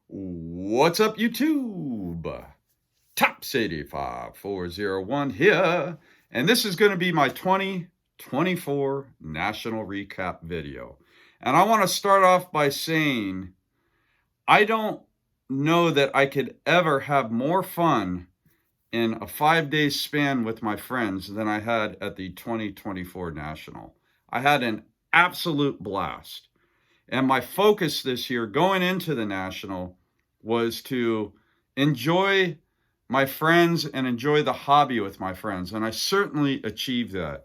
What's up, YouTube? Tops85401 here, and this is going to be my 2024 national recap video. And I want to start off by saying I don't know that I could ever have more fun in a 5-day span with my friends than I had at the 2024 national. I had an absolute blast. And my focus this year going into the national was to enjoy my friends and enjoy the hobby with my friends. And I certainly achieved that.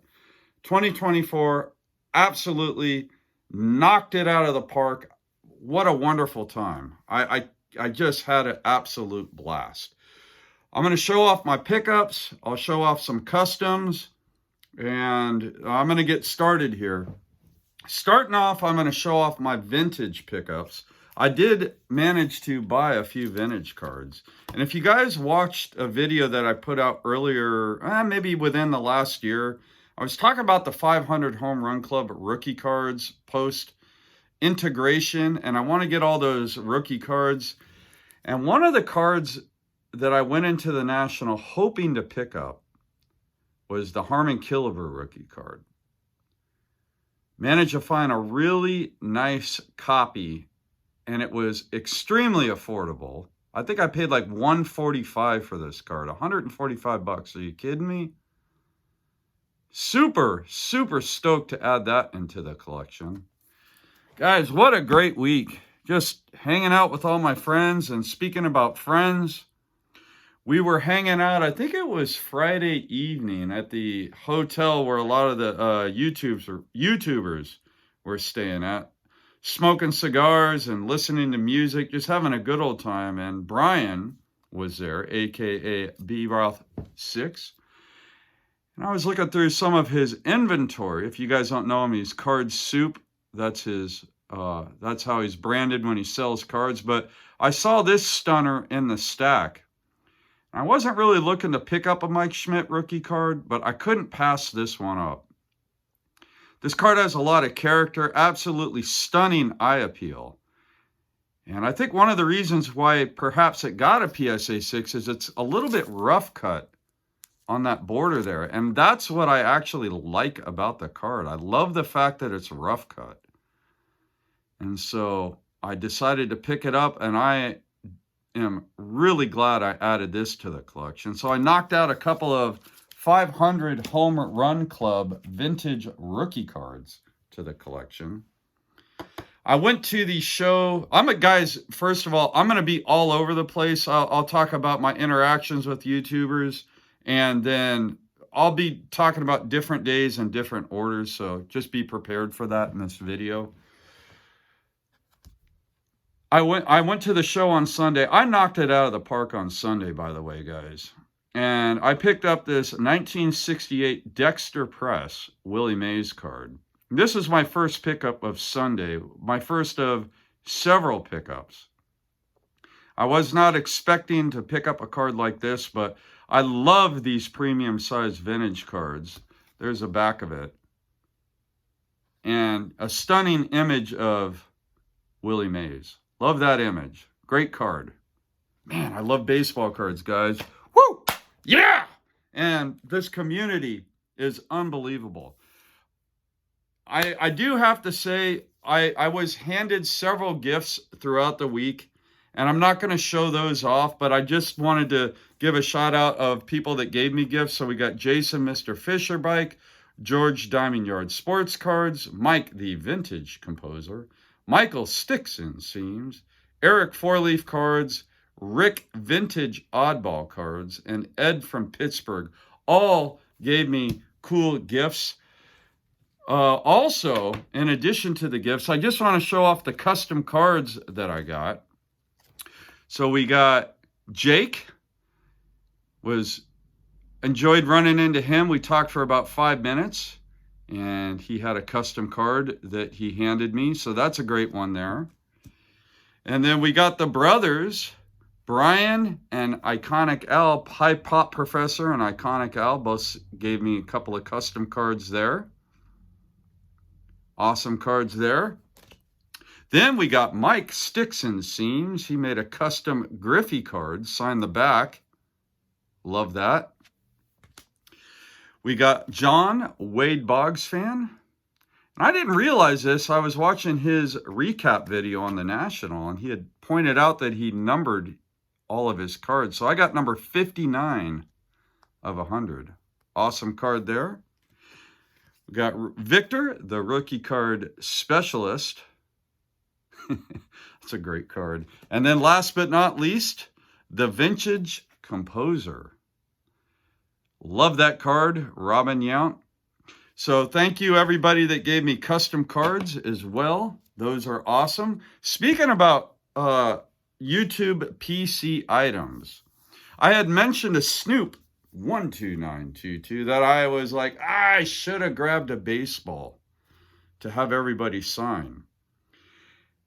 2024 absolutely knocked it out of the park. What a wonderful time. I just had an absolute blast. I'm going to show off my pickups. I'll show off some customs. And I'm going to get started here. Starting off, I'm going to show off my vintage pickups. I did manage to buy a few vintage cards. And if you guys watched a video that I put out earlier, maybe within the last year, I was talking about the 500 Home Run Club rookie cards post integration. And I want to get all those rookie cards. And one of the cards that I went into the National hoping to pick up was the Harmon Killebrew rookie card. Managed to find a really nice copy, and it was extremely affordable. I think I paid like $145 for this card, $145. Are you kidding me? Super stoked to add that into the collection. Guys, what a great week. Just hanging out with all my friends. And speaking about friends, we were hanging out, I think it was Friday evening at the hotel where a lot of the YouTubers were staying at, smoking cigars and listening to music, just having a good old time. And Brian was there, aka B-Roth6. And I was looking through some of his inventory. If you guys don't know him, he's Card Soup. That's his. That's how he's branded when he sells cards. But I saw this stunner in the stack. I wasn't really looking to pick up a Mike Schmidt rookie card, but I couldn't pass this one up. This card has a lot of character, absolutely stunning eye appeal. And I think one of the reasons why perhaps it got a PSA 6 is it's a little bit rough cut on that border there. And that's what I actually like about the card. I love the fact that it's rough cut. And so I decided to pick it up, and I am really glad I added this to the collection. So I knocked out a couple of 500 Home Run Club vintage rookie cards to the collection. I went to the show. Guys, first of all, I'm going to be all over the place. I'll talk about my interactions with YouTubers, and then I'll be talking about different days and different orders. So just be prepared for that in this video. I went to the show on Sunday. I knocked it out of the park on Sunday, by the way, guys. And I picked up this 1968 Dexter Press Willie Mays card. This is my first pickup of Sunday, my first of several pickups. I was not expecting to pick up a card like this, but I love these premium size vintage cards. There's the back of it. And a stunning image of Willie Mays. Love that image. Great card. Man, I love baseball cards, guys. Woo! Yeah! And this community is unbelievable. I do have to say, I was handed several gifts throughout the week, and I'm not going to show those off, but I just wanted to give a shout out of people that gave me gifts. So we got Jason, Mr. Fisher Bike, George Diamond Yard Sports Cards, Mike the Vintage Composer, Michael Sticks and Seams, Eric Four-Leaf Cards, Rick Vintage Oddball Cards, and Ed from Pittsburgh all gave me cool gifts. Also, in addition to the gifts, I just want to show off the custom cards that I got. So we got Jake. Enjoyed running into him. We talked for about 5 minutes. And he had a custom card that he handed me. So that's a great one there. And then we got the brothers, Brian and Iconic Al, High Pop Professor and Iconic Al, both gave me a couple of custom cards there. Awesome cards there. Then we got Mike Sticks and Seams. He made a custom Griffey card, signed the back. Love that. We got John, Wade Boggs fan. And I didn't realize this. I was watching his recap video on the National, and he had pointed out that he numbered all of his cards. So I got number 59 of 100. Awesome card there. We got Victor, the rookie card specialist. That's a great card. And then last but not least, the Vintage Composer. Love that card, Robin Yount. So thank you everybody that gave me custom cards as well. Those are awesome. Speaking about YouTube PC items, I had mentioned a Snoop 12922 that I was like, I should have grabbed a baseball to have everybody sign.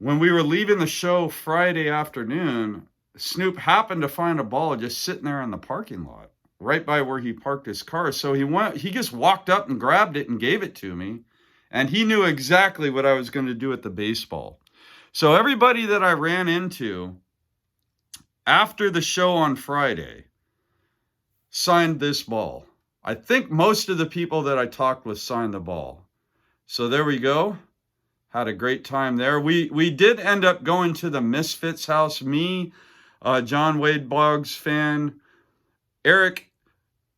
When we were leaving the show Friday afternoon, Snoop happened to find a ball just sitting there in the parking lot, right by where he parked his car. So he just walked up and grabbed it and gave it to me. And he knew exactly what I was going to do with the baseball. So everybody that I ran into after the show on Friday signed this ball. I think most of the people that I talked with signed the ball. So there we go. Had a great time there. We did end up going to the Misfits house. Me, John Wade Boggs fan, Eric,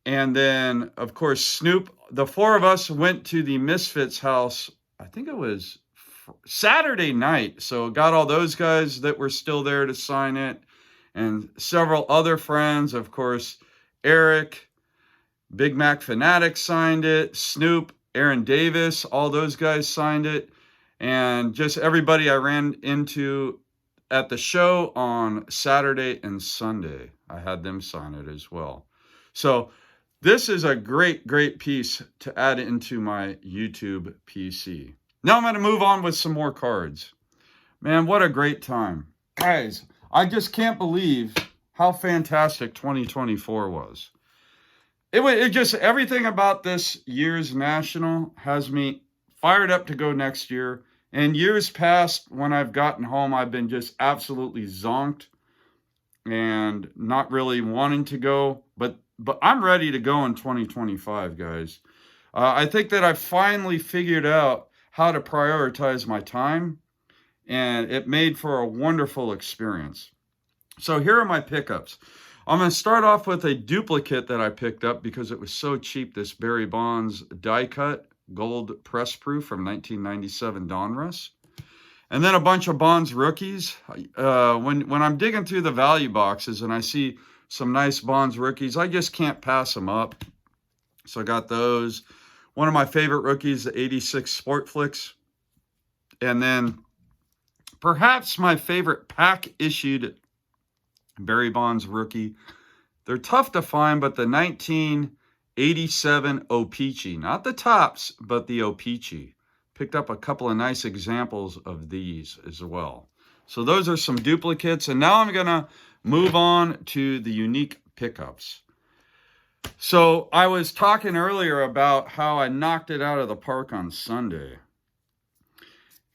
and then, of course, Snoop. The four of us went to the Misfits house, I think it was Saturday night. So got all those guys that were still there to sign it. And several other friends, of course, Eric, Big Mac Fanatic signed it. Snoop, Aaron Davis, all those guys signed it. And just everybody I ran into at the show on Saturday and Sunday, I had them sign it as well. So this is a great, great piece to add into my YouTube PC. Now I'm going to move on with some more cards. Man, what a great time. Guys, I just can't believe how fantastic 2024 was. It just, everything about this year's National has me fired up to go next year. And years past, when I've gotten home, I've been just absolutely zonked and not really wanting to go. But I'm ready to go in 2025, guys. I think that I finally figured out how to prioritize my time, and it made for a wonderful experience. So here are my pickups. I'm going to start off with a duplicate that I picked up because it was so cheap, this Barry Bonds die cut gold press proof from 1997 Donruss. And then a bunch of Bonds rookies. When I'm digging through the value boxes and I see some nice Bonds rookies, I just can't pass them up. So I got those. One of my favorite rookies, the 86 Sport Flicks. And then perhaps my favorite pack issued Barry Bonds rookie. They're tough to find, but the 1987 O-Pee-Chee. Not the tops, but the O-Pee-Chee. Picked up a couple of nice examples of these as well. So those are some duplicates. And now I'm going to move on to the unique pickups. So I was talking earlier about how I knocked it out of the park on Sunday.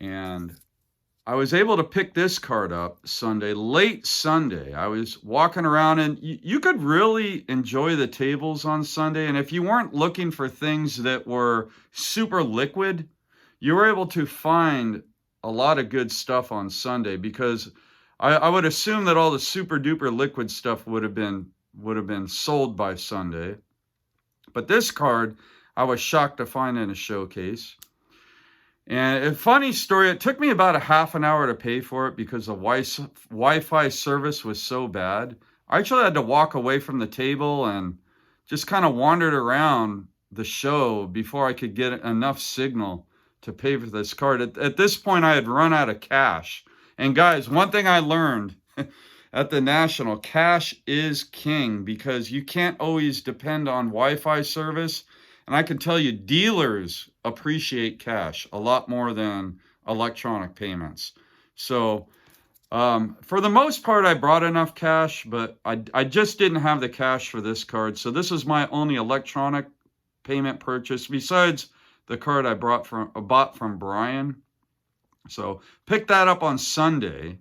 And I was able to pick this card up Sunday, late Sunday. I was walking around, and you could really enjoy the tables on Sunday. And if you weren't looking for things that were super liquid, you were able to find a lot of good stuff on Sunday, because I would assume that all the super duper liquid stuff would have been sold by Sunday. But this card, I was shocked to find in a showcase. And a funny story, it took me about a half an hour to pay for it because the Wi-Fi service was so bad. I actually had to walk away from the table and just kind of wandered around the show before I could get enough signal to pay for this card. At this point, I had run out of cash. And guys, one thing I learned at the National, cash is king, because you can't always depend on Wi-Fi service. And I can tell you, dealers appreciate cash a lot more than electronic payments. So for the most part, I brought enough cash, but I just didn't have the cash for this card. So this is my only electronic payment purchase, besides the card I bought from Brian. So picked that up on Sunday.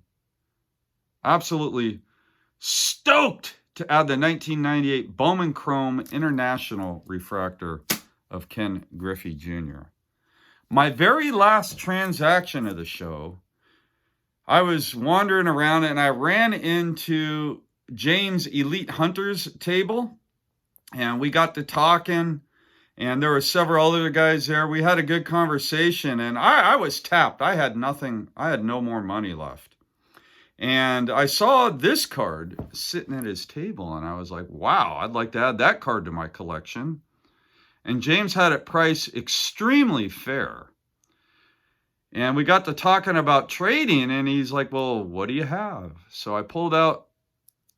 Absolutely stoked to add the 1998 Bowman Chrome International Refractor of Ken Griffey Jr. My very last transaction of the show, I was wandering around and I ran into James Elite Hunters table, and we got to talking, and there were several other guys there. We had a good conversation, and I was tapped. I had nothing. I had no more money left. And I saw this card sitting at his table, and I was like, wow, I'd like to add that card to my collection. And James had it priced extremely fair. And we got to talking about trading, and he's like, well, what do you have? So I pulled out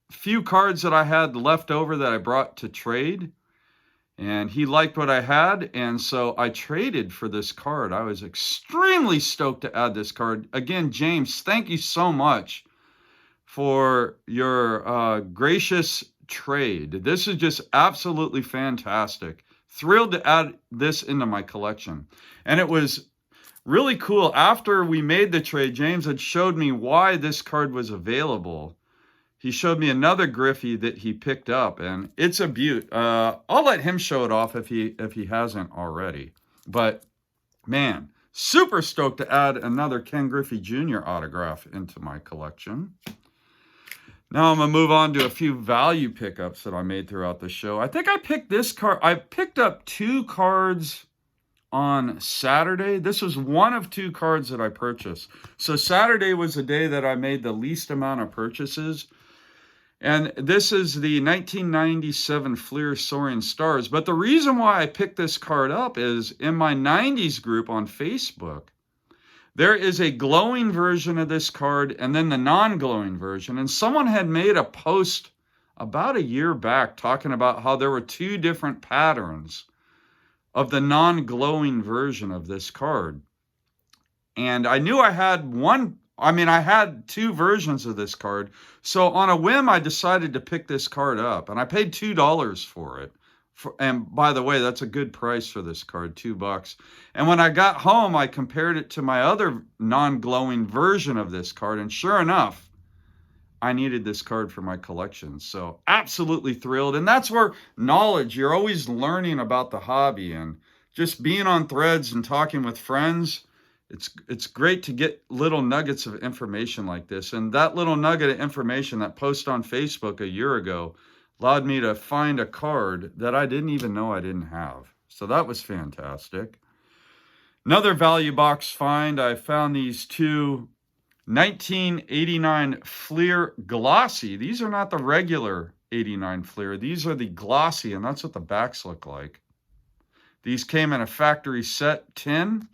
a few cards that I had left over that I brought to trade, and he liked what I had, and so I traded for this card. I was extremely stoked to add this card. Again, James, thank you so much for your gracious trade. This is just absolutely fantastic. Thrilled to add this into my collection. And it was really cool. After we made the trade, James had showed me why this card was available. He showed me another Griffey that he picked up, and it's a beaut. I'll let him show it off if he hasn't already. But man, super stoked to add another Ken Griffey Jr. autograph into my collection. Now I'm going to move on to a few value pickups that I made throughout the show. I think I picked this card. I picked up 2 cards on Saturday. This was one of 2 cards that I purchased. So Saturday was the day that I made the least amount of purchases. And this is the 1997 Fleer Soaring Stars. But the reason why I picked this card up is in my 90s group on Facebook, there is a glowing version of this card and then the non-glowing version. And someone had made a post about a year back talking about how there were 2 different patterns of the non-glowing version of this card. And I knew I had I had 2 versions of this card. So on a whim, I decided to pick this card up, and I paid $2 for it. And by the way, that's a good price for this card, $2. And when I got home, I compared it to my other non-glowing version of this card, and sure enough, I needed this card for my collection. So absolutely thrilled. And that's where knowledge, you're always learning about the hobby, and just being on threads and talking with friends, it's great to get little nuggets of information like this. And that little nugget of information, that post on Facebook a year ago, allowed me to find a card that I didn't even know I didn't have. So that was fantastic. Another value box find, I found these 2 1989 Fleer Glossy. These are not the regular 89 Fleer. These are the Glossy, and that's what the backs look like. These came in a factory set tin,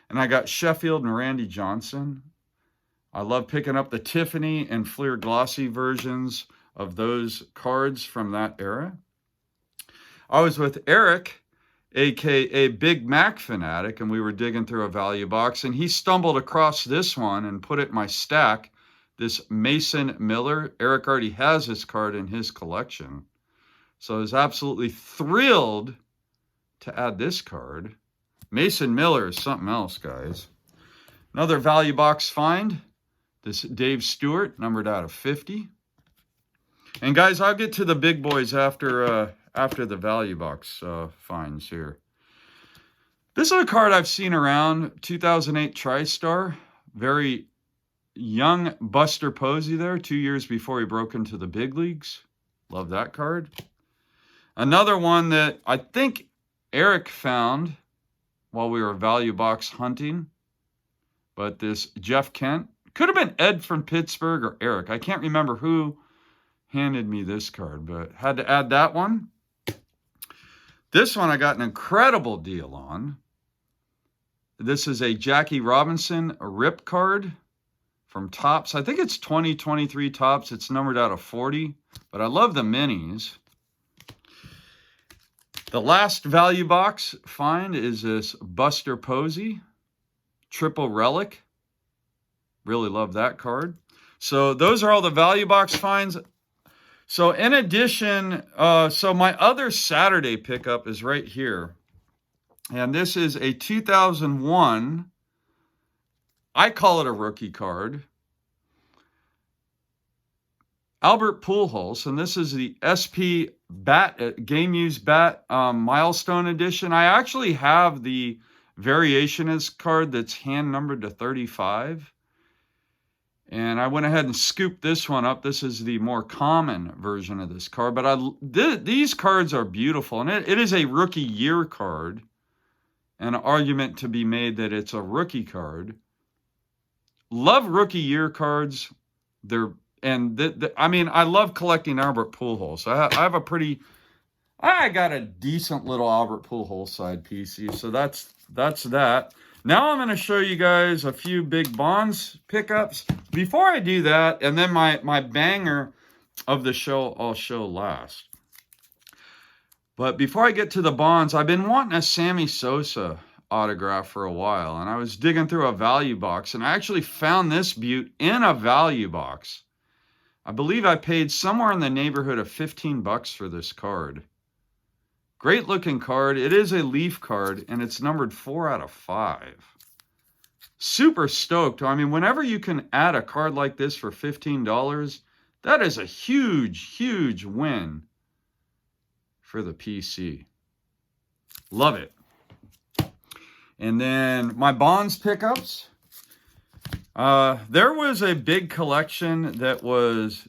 and I got Sheffield and Randy Johnson. I love picking up the Tiffany and Fleer Glossy versions of those cards from that era. I was with Eric, aka Big Mac Fanatic, and we were digging through a value box, and he stumbled across this one and put it in my stack, this Mason Miller. Eric already has this card in his collection. So I was absolutely thrilled to add this card. Mason Miller is something else, guys. Another value box find, this Dave Stewart, numbered out of 50. And guys, I'll get to the big boys after the value box finds here. This is a card I've seen around, 2008 TriStar. Very young Buster Posey there, 2 years before he broke into the big leagues. Love that card. Another one that I think Eric found while we were value box hunting, but this Jeff Kent, could have been Ed from Pittsburgh or Eric. I can't remember who handed me this card, but had to add that one. This one I got an incredible deal on. This is a Jackie Robinson rip card from Topps. I think it's 2023 Topps. It's numbered out of 40, but I love the minis. The last value box find is this Buster Posey triple relic. Really love that card. So those are all the value box finds. So in addition, so my other Saturday pickup is right here. And this is a 2001 I call it a rookie card. Albert Pujols, and this is the SP Bat Game Used Bat Milestone Edition. I actually have the variationist card that's hand numbered to 35. And I went ahead and scooped this one up. This is the more common version of this card. But these cards are beautiful. And it is a rookie year card. An argument to be made that it's a rookie card. Love rookie year cards. I mean, I love collecting Albert Pujols. I got a decent little Albert Pujols side PC. So that's that. Now I'm going to show you guys a few big Bonds pickups. Before I do that, and then my banger of the show I'll show last. But before I get to the Bonds, I've been wanting a Sammy Sosa autograph for a while. And I was digging through a value box, and I actually found this beaut in a value box. I believe I paid somewhere in the neighborhood of $15 for this card. Great looking card. It is a Leaf card, and it's numbered 4 out of 5. Super stoked. I mean, whenever you can add a card like this for $15, that is a huge, huge win for the PC. Love it. And then my Bonds pickups. There was a big collection that was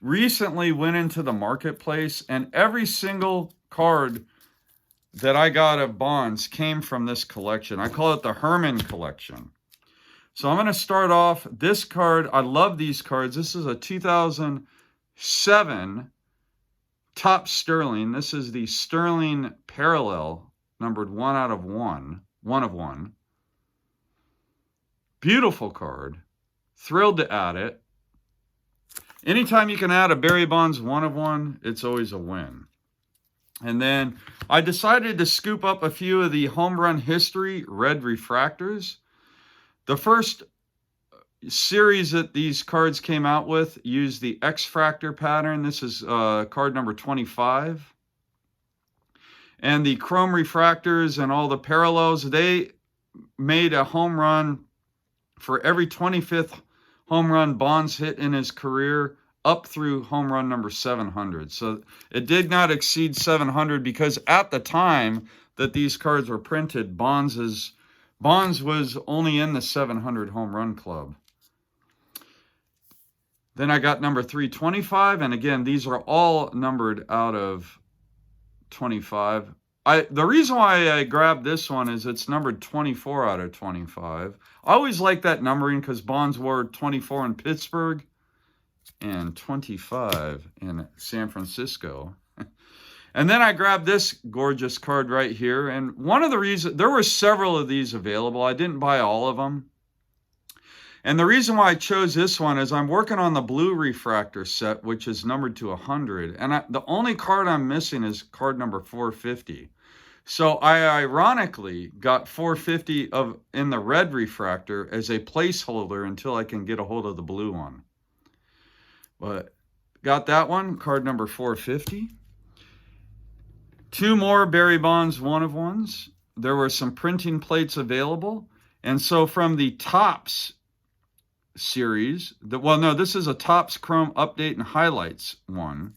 recently went into the marketplace, and every single card that I got of Bonds came from this collection. I call it the Herman collection. So I'm going to start off this card. I love these cards. This is a 2007 Top Sterling. This is the Sterling Parallel, numbered 1 out of 1. 1 of 1. Beautiful card. Thrilled to add it. Anytime you can add a Barry Bonds 1 of 1, it's always a win. And then I decided to scoop up a few of the Home Run History red refractors. The first series that these cards came out with used the X-Fractor pattern. This is card number 25. And the chrome refractors and all the parallels, they made a home run for every 25th home run Bonds hit in his career, up through home run number 700. So it did not exceed 700 because at the time that these cards were printed, Bonds was only in the 700 home run club. Then I got number 325, and again, these are all numbered out of 25. The reason why I grabbed this one is it's numbered 24 out of 25. I always like that numbering because Bonds wore 24 in Pittsburgh and 25 in San Francisco. And then I grabbed this gorgeous card right here. And one of the reasons, there were several of these available. I didn't buy all of them. And the reason why I chose this one is I'm working on the blue refractor set, which is numbered to 100. And the only card I'm missing is card number 450. So I ironically got 450 in the red refractor as a placeholder until I can get a hold of the blue one. But got that one, card number 450. 2 more Barry Bonds 1 of 1s. There were some printing plates available. And so from the Topps series, this is a Topps Chrome Update and Highlights one.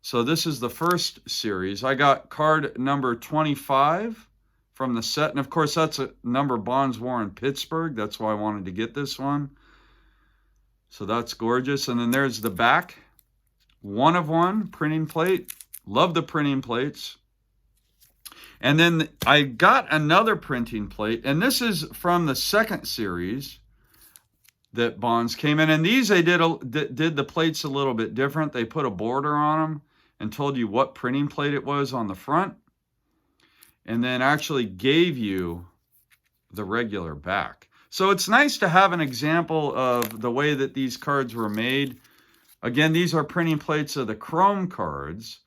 So this is the first series. I got card number 25 from the set. And of course, that's a number Bonds wore in Pittsburgh. That's why I wanted to get this one. So that's gorgeous. And then there's the back. 1 of 1 printing plate. Love the printing plates. And then I got another printing plate. And this is from the second series that Bonds came in. And these, they did the plates a little bit different. They put a border on them and told you what printing plate it was on the front. And then actually gave you the regular back. So it's nice to have an example of the way that these cards were made. Again, these are printing plates of the Chrome cards.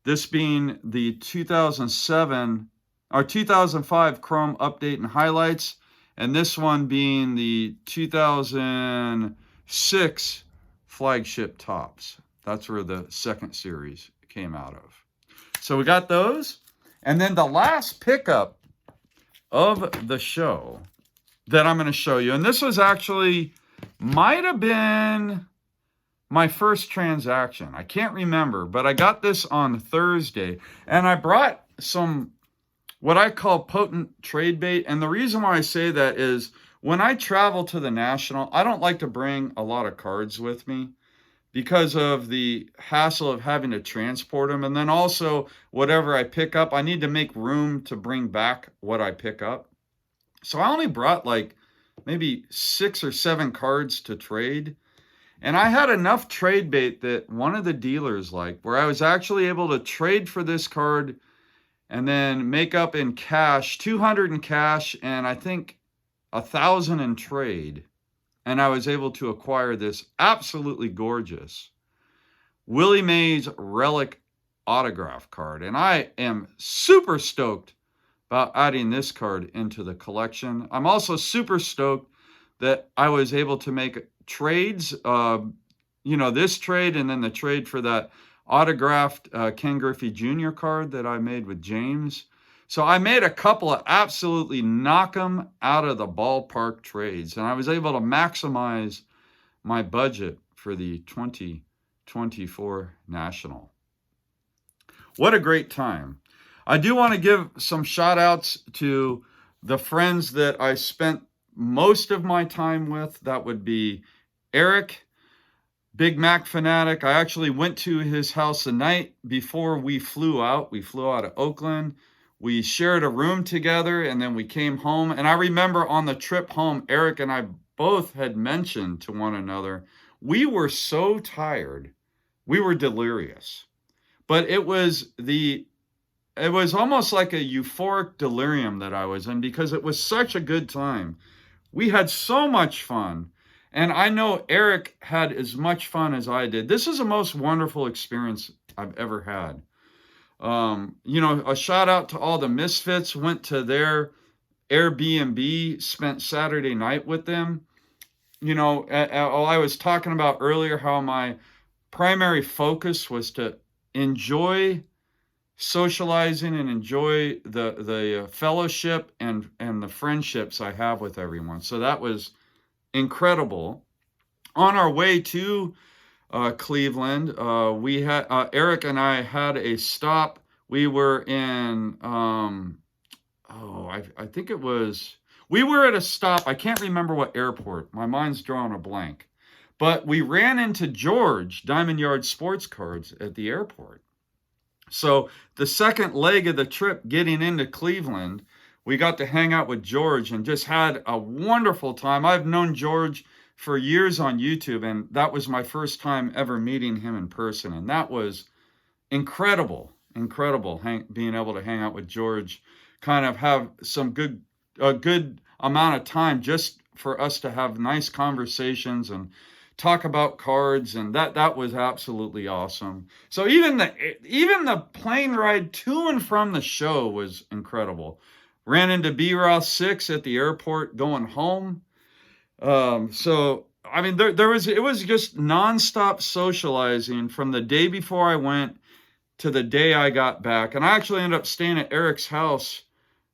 This being the 2005 Chrome Update and Highlights. And this one being the 2006 Flagship Topps. That's where the second series came out of. So we got those. And then the last pickup of the show that I'm going to show you. And this was actually, might have been my first transaction. I can't remember, but I got this on Thursday. And I brought some, what I call potent trade bait. And the reason why I say that is when I travel to the National, I don't like to bring a lot of cards with me because of the hassle of having to transport them. And then also whatever I pick up, I need to make room to bring back what I pick up. So I only brought like maybe 6 or 7 cards to trade. And I had enough trade bait that one of the dealers liked, where I was actually able to trade for this card and then make up in cash, 200 in cash, and I think 1,000 in trade. And I was able to acquire this absolutely gorgeous Willie Mays Relic autograph card. And I am super stoked about adding this card into the collection. I'm also super stoked that I was able to make trades, this trade and then the trade for that autographed Ken Griffey Jr. card that I made with James. So I made a couple of absolutely knock them out of the ballpark trades, and I was able to maximize my budget for the 2024 National. What a great time. I do want to give some shout outs to the friends that I spent most of my time with. That would be Eric, Big Mac fanatic. I actually went to his house the night before we flew out. We flew out of Oakland. We shared a room together, and then we came home. And I remember on the trip home, Eric and I both had mentioned to one another, we were so tired. We were delirious. But it was almost like a euphoric delirium that I was in because it was such a good time. We had so much fun. And I know Eric had as much fun as I did. This is the most wonderful experience I've ever had. A shout out to all the Misfits. Went to their Airbnb, spent Saturday night with them. I was talking about earlier how my primary focus was to enjoy socializing and enjoy the fellowship and the friendships I have with everyone. So that was incredible. On our way to Cleveland, we had Eric and I had a stop. We were in I think it was, we were at a stop. I can't remember what airport. My mind's drawing a blank. But we ran into George, Diamond Yard Sports Cards, at the airport. So the second leg of the trip getting into Cleveland, we got to hang out with George and just had a wonderful time. I've known George for years on YouTube, and that was my first time ever meeting him in person. And that was incredible being able to hang out with George, kind of have a good amount of time just for us to have nice conversations and talk about cards, and that was absolutely awesome. So even the plane ride to and from the show was incredible. Ran into B-Roth 6 at the airport going home. So I mean, it was just nonstop socializing from the day before I went to the day I got back. And I actually ended up staying at Eric's house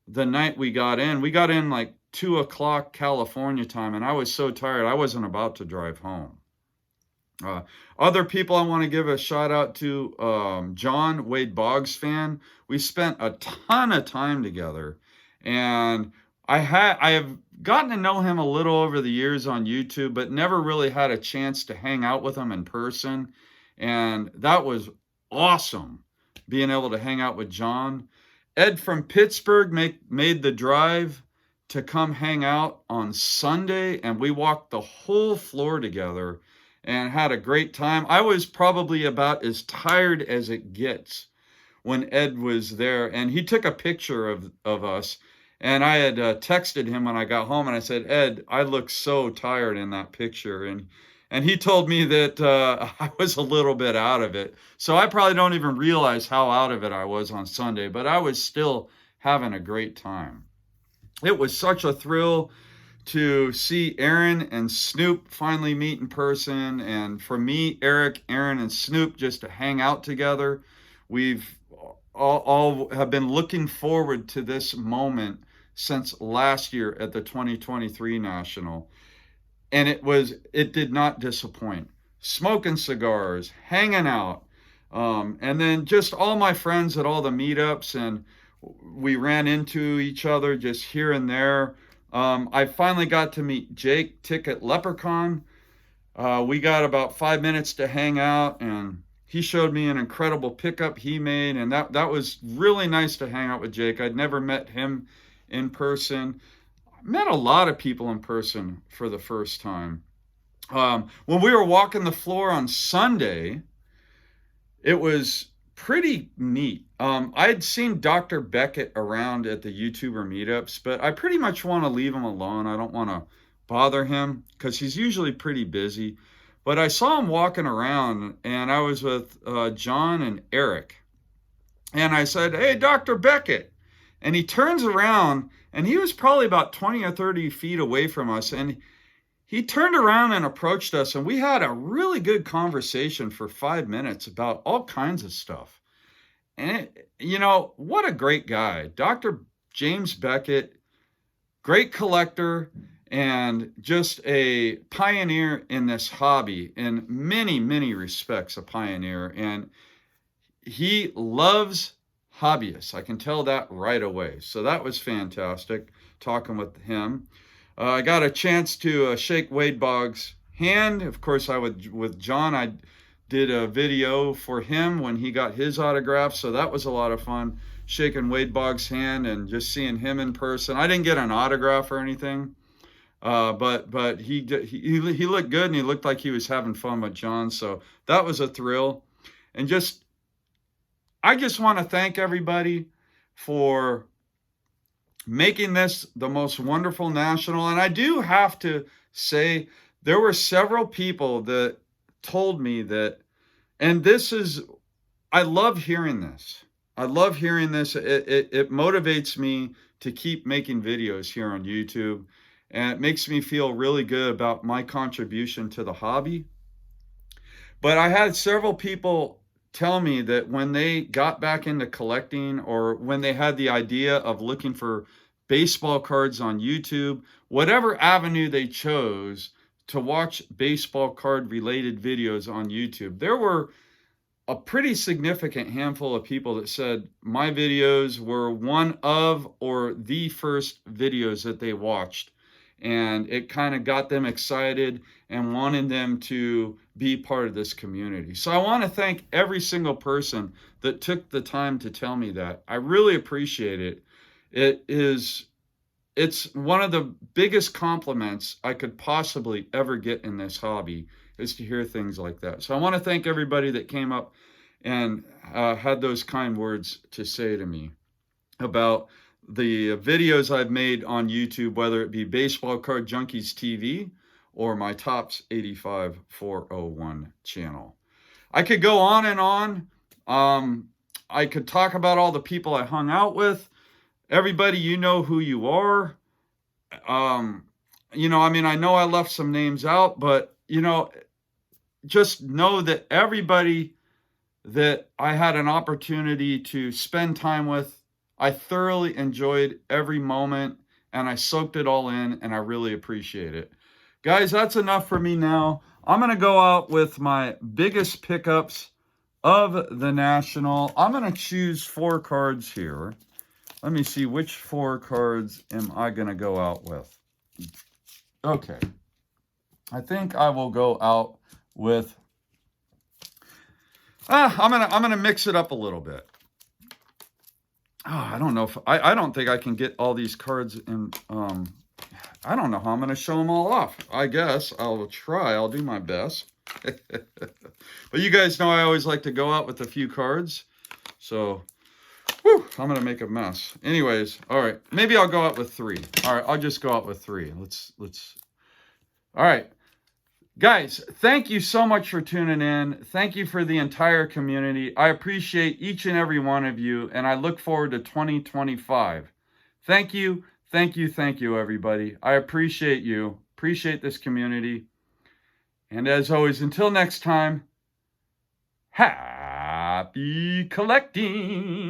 the night we got in. We got in like 2:00 California time, and I was so tired I wasn't about to drive home. Other people I want to give a shout out to, John, Wade Boggs fan. We spent a ton of time together, and I have gotten to know him a little over the years on YouTube, but never really had a chance to hang out with him in person. And that was awesome, being able to hang out with John. Ed from Pittsburgh made the drive to come hang out on Sunday, and we walked the whole floor together and had a great time. I was probably about as tired as it gets when Ed was there, and he took a picture of us. And I had texted him when I got home, and I said, Ed, I look so tired in that picture. And he told me that I was a little bit out of it. So I probably don't even realize how out of it I was on Sunday, but I was still having a great time. It was such a thrill to see Aaron and Snoop finally meet in person. And for me, Eric, Aaron, and Snoop just to hang out together. We've all have been looking forward to this moment since last year at the 2023 National. And it did not disappoint. Smoking cigars, hanging out, and then just all my friends at all the meetups, and we ran into each other just here and there. I finally got to meet Jake Ticket Leprechaun. We got about 5 minutes to hang out, and he showed me an incredible pickup he made, and that was really nice to hang out with Jake. I'd never met him in person. Met a lot of people in person for the first time. When we were walking the floor on Sunday, it was pretty neat. I'd seen Dr. Beckett around at the YouTuber meetups, but I pretty much want to leave him alone. I don't want to bother him because he's usually pretty busy. But I saw him walking around, and I was with John and Eric. And I said, "Hey, Dr. Beckett." And he turns around, and he was probably about 20 or 30 feet away from us. And he turned around and approached us, and we had a really good conversation for 5 minutes about all kinds of stuff. And, what a great guy. Dr. James Beckett, great collector, and just a pioneer in this hobby, in many, many respects, a pioneer. And he loves hobbyists. I can tell that right away. So that was fantastic talking with him. I got a chance to shake Wade Boggs' hand. Of course, with John, I did a video for him when he got his autograph. So that was a lot of fun, shaking Wade Boggs' hand and just seeing him in person. I didn't get an autograph or anything, but he looked good, and he looked like he was having fun with John. So that was a thrill. And I just want to thank everybody for making this the most wonderful national. And I do have to say, there were several people that told me that, and I love hearing this. I love hearing this. It motivates me to keep making videos here on YouTube, and it makes me feel really good about my contribution to the hobby. But I had several people tell me that when they got back into collecting, or when they had the idea of looking for baseball cards on YouTube, whatever avenue they chose to watch baseball card related videos on YouTube, there were a pretty significant handful of people that said my videos were one of, or the first videos that they watched. And it kind of got them excited and wanted them to be part of this community. So I want to thank every single person that took the time to tell me that. I really appreciate it. It's one of the biggest compliments I could possibly ever get in this hobby, is to hear things like that. So I want to thank everybody that came up and had those kind words to say to me about the videos I've made on YouTube, whether it be Baseball Card Junkies TV or my Tops 85 401 channel. I could go on and on. I could talk about all the people I hung out with. Everybody, you know who you are. I know I left some names out, but, just know that everybody that I had an opportunity to spend time with, I thoroughly enjoyed every moment, and I soaked it all in, and I really appreciate it. Guys, that's enough for me now. I'm going to go out with my biggest pickups of the National. I'm going to choose 4 cards here. Let me see, which 4 cards am I going to go out with? Okay. I think I will go out with... I'm gonna mix it up a little bit. I don't know if I don't think I can get all these cards in. I don't know how I'm going to show them all off. I guess I'll try. I'll do my best. But you guys know I always like to go out with a few cards. So, I'm going to make a mess. Anyways, all right. Maybe I'll go out with 3. All right, I'll just go out with 3. Let's. All right. Guys, thank you so much for tuning in. Thank you for the entire community. I appreciate each and every one of you, and I look forward to 2025. Thank you, thank you, thank you, everybody. I appreciate you. Appreciate this community. And as always, until next time, happy collecting.